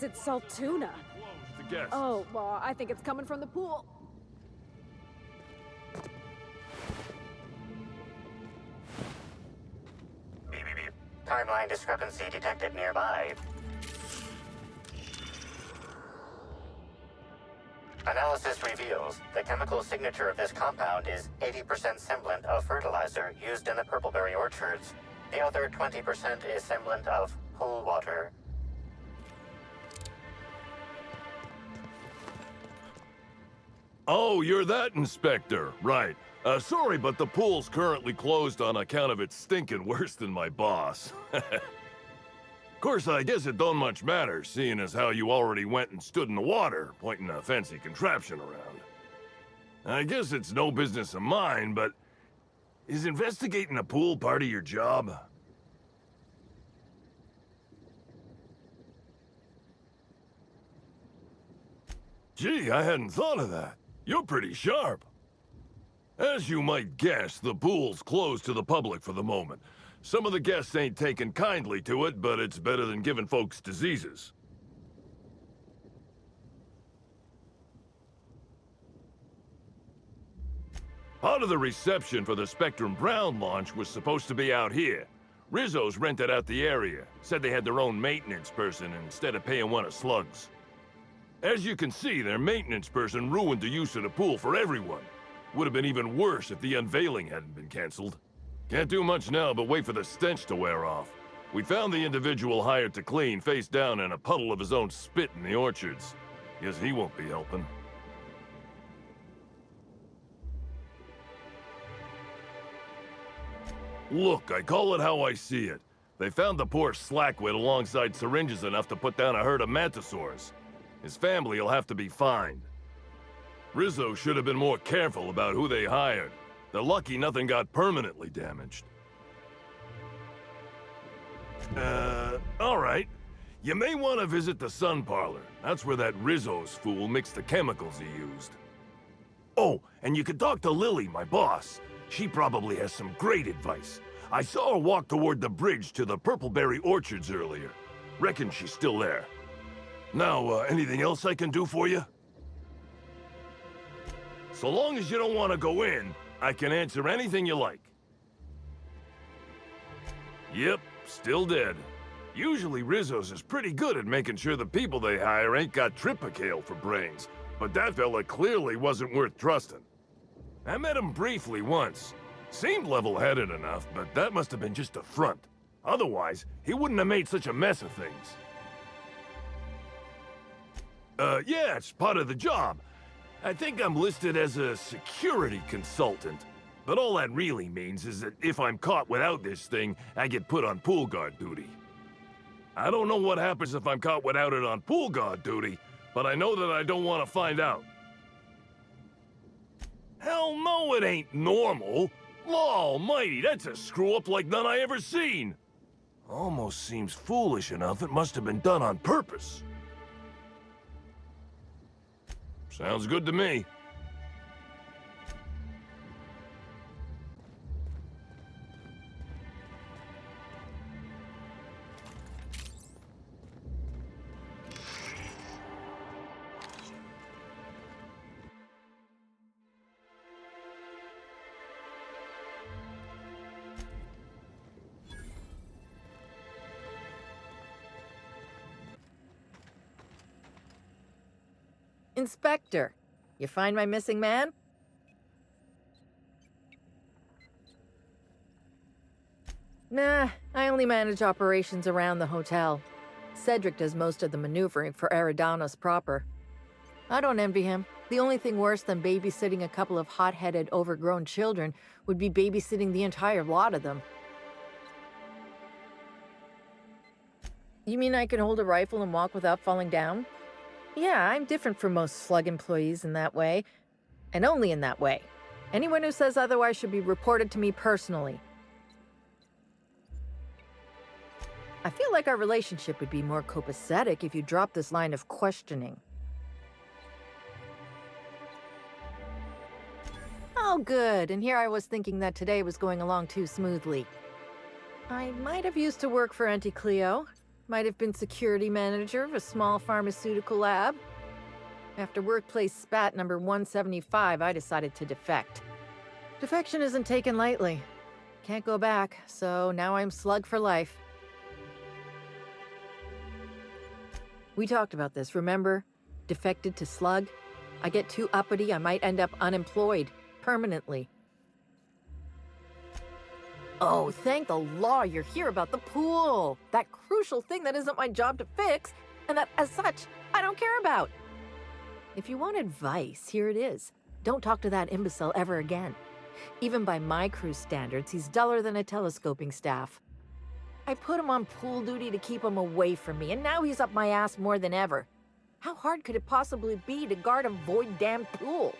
thinks it's salt tuna. Close to guess. Oh, well, I think it's coming from the pool. Beep, beep, beep. Timeline discrepancy detected nearby. Analysis reveals the chemical signature of this compound is 80% semblant of fertilizer used in the purpleberry orchards. The other 20% is semblant of pool water. Oh, you're that inspector. Right. Sorry, but the pool's currently closed on account of it stinking worse than my boss. Of course, I guess it don't much matter, seeing as how you already went and stood in the water, pointing a fancy contraption around. I guess it's no business of mine, but is investigating a pool part of your job? Gee, I hadn't thought of that. You're pretty sharp. As you might guess, the pool's closed to the public for the moment. Some of the guests ain't taking kindly to it, but it's better than giving folks diseases. Part of the reception for the Spectrum Brown launch was supposed to be out here. Rizzo's rented out the area, said they had their own maintenance person instead of paying one of Slug's. As you can see, their maintenance person ruined the use of the pool for everyone. Would have been even worse if the unveiling hadn't been canceled. Can't do much now but wait for the stench to wear off. We found the individual hired to clean face down in a puddle of his own spit in the orchards. Guess he won't be helping. Look, I call it how I see it. They found the poor slackwit alongside syringes enough to put down a herd of mantisaurs. His family will have to be fined. Rizzo should have been more careful about who they hired. They're lucky nothing got permanently damaged. All right. You may want to visit the sun parlor. That's where that Rizzo's fool mixed the chemicals he used. Oh, and you could talk to Lily, my boss. She probably has some great advice. I saw her walk toward the bridge to the Purpleberry Orchards earlier. Reckon she's still there. Now, anything else I can do for you? So long as you don't want to go in, I can answer anything you like. Yep, still dead. Usually Rizzo's is pretty good at making sure the people they hire ain't got tripicale for brains, but that fella clearly wasn't worth trusting. I met him briefly once. Seemed level-headed enough, but that must have been just a front. Otherwise, he wouldn't have made such a mess of things. Yeah, it's part of the job. I think I'm listed as a security consultant. But all that really means is that if I'm caught without this thing, I get put on pool guard duty. I don't know what happens if I'm caught without it on pool guard duty, but I know that I don't want to find out. Hell no, it ain't normal. Law almighty, that's a screw-up like none I ever seen. Almost seems foolish enough it must have been done on purpose. Sounds good to me. Inspector, you find my missing man? Nah, I only manage operations around the hotel. Cedric does most of the maneuvering for Eridanos proper. I don't envy him. The only thing worse than babysitting a couple of hot-headed, overgrown children would be babysitting the entire lot of them. You mean I can hold a rifle and walk without falling down? Yeah, I'm different from most slug employees in that way. And only in that way. Anyone who says otherwise should be reported to me personally. I feel like our relationship would be more copacetic if you dropped this line of questioning. Oh, good. And here I was thinking that today was going along too smoothly. I might have used to work for Auntie Cleo. Might have been security manager of a small pharmaceutical lab. After workplace spat number 175, I decided to defect. Defection isn't taken lightly. Can't go back, so now I'm slug for life. We talked about this, remember? Defected to slug. I get too uppity, I might end up unemployed. Permanently. Oh, thank the law you're here about the pool! That crucial thing that isn't my job to fix, and that, as such, I don't care about. If you want advice, here it is. Don't talk to that imbecile ever again. Even by my crew's standards, he's duller than a telescoping staff. I put him on pool duty to keep him away from me, and now he's up my ass more than ever. How hard could it possibly be to guard a void-damned pool?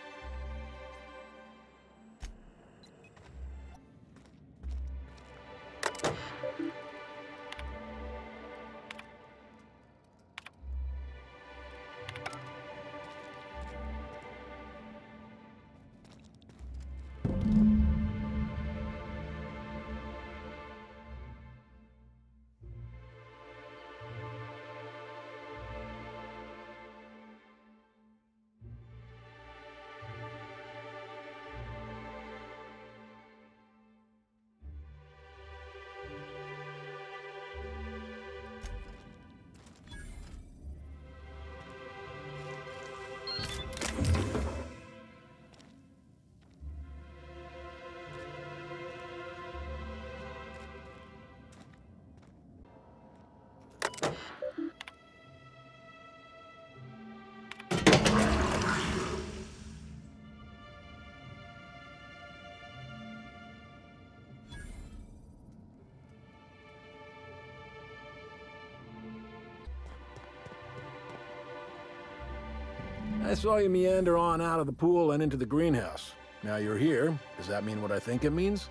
I saw you meander on out of the pool and into the greenhouse. Now you're here. Does that mean what I think it means?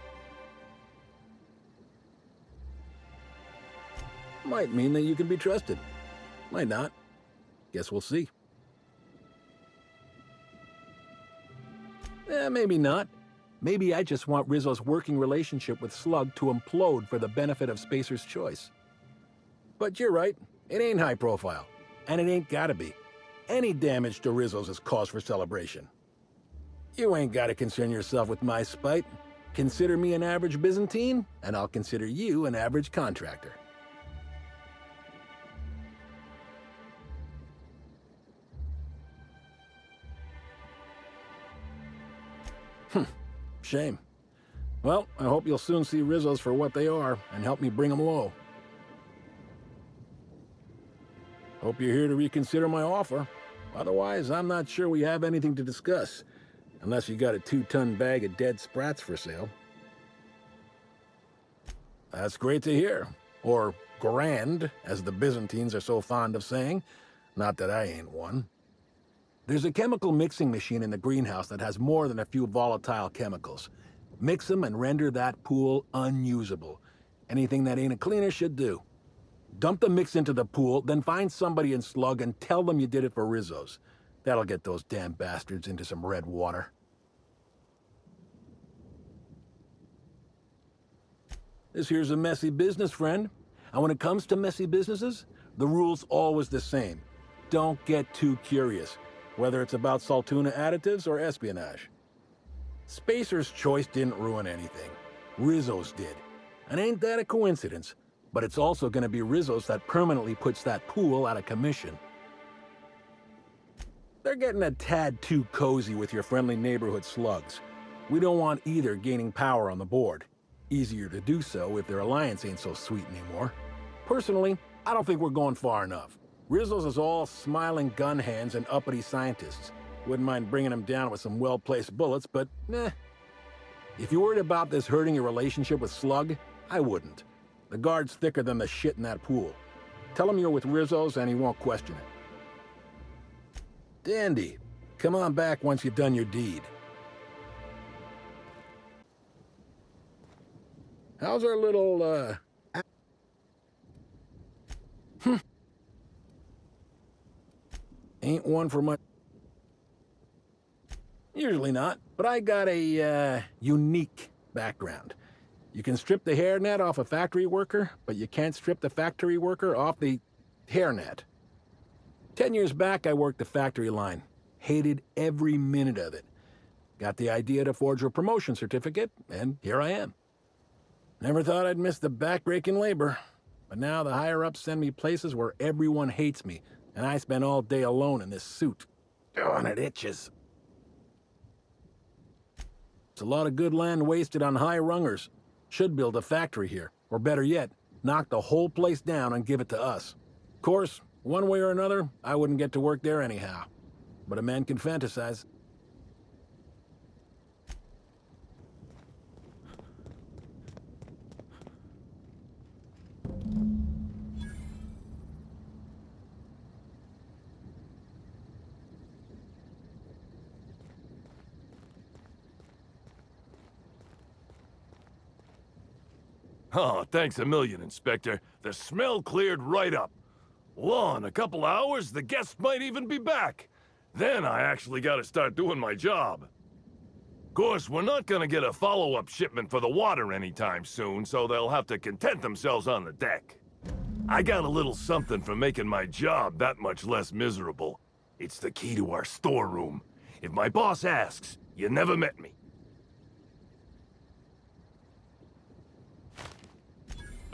Might mean that you can be trusted. Might not. Guess we'll see. Maybe not. Maybe I just want Rizzo's working relationship with Slug to implode for the benefit of Spacer's choice. But you're right. It ain't high profile. And it ain't gotta be. Any damage to Rizzo's is cause for celebration. You ain't gotta concern yourself with my spite. Consider me an average Byzantine, and I'll consider you an average contractor. Shame. Well, I hope you'll soon see Rizzo's for what they are, and help me bring them low. Hope you're here to reconsider my offer. Otherwise, I'm not sure we have anything to discuss. Unless you got a 2-ton bag of dead sprats for sale. That's great to hear. Or grand, as the Byzantines are so fond of saying. Not that I ain't one. There's a chemical mixing machine in the greenhouse that has more than a few volatile chemicals. Mix them and render that pool unusable. Anything that ain't a cleaner should do. Dump the mix into the pool, then find somebody in Slug and tell them you did it for Rizzo's. That'll get those damn bastards into some red water. This here's a messy business, friend. And when it comes to messy businesses, the rule's always the same. Don't get too curious, whether it's about Saltuna additives or espionage. Spacer's choice didn't ruin anything. Rizzo's did. And ain't that a coincidence? But it's also gonna be Rizzo's that permanently puts that pool out of commission. They're getting a tad too cozy with your friendly neighborhood slugs. We don't want either gaining power on the board. Easier to do so if their alliance ain't so sweet anymore. Personally, I don't think we're going far enough. Rizzo's is all smiling gun hands and uppity scientists. Wouldn't mind bringing them down with some well-placed bullets, but meh. If you're worried about this hurting your relationship with Slug, I wouldn't. The guard's thicker than the shit in that pool. Tell him you're with Rizzo's and he won't question it. Dandy. Come on back once you've done your deed. How's our little, Ain't one for much. Usually not, but I got a, unique background. You can strip the hairnet off a factory worker, but you can't strip the factory worker off the hairnet. 10 years back, I worked the factory line. Hated every minute of it. Got the idea to forge a promotion certificate, and here I am. Never thought I'd miss the back-breaking labor. But now the higher-ups send me places where everyone hates me, and I spend all day alone in this suit. Oh, and it itches. It's a lot of good land wasted on high-rungers. Should build a factory here, or better yet, knock the whole place down and give it to us. Of course, one way or another, I wouldn't get to work there anyhow. But a man can fantasize. Oh, thanks a million, Inspector. The smell cleared right up. Well, in a couple hours, the guests might even be back. Then I actually gotta start doing my job. Of course, we're not gonna get a follow-up shipment for the water anytime soon, so they'll have to content themselves on the deck. I got a little something for making my job that much less miserable. It's the key to our storeroom. If my boss asks, you never met me.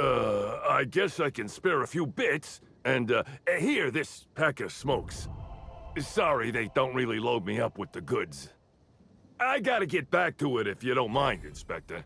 I guess I can spare a few bits, and, here, this pack of smokes. Sorry, they don't really load me up with the goods. I gotta get back to it if you don't mind, Inspector.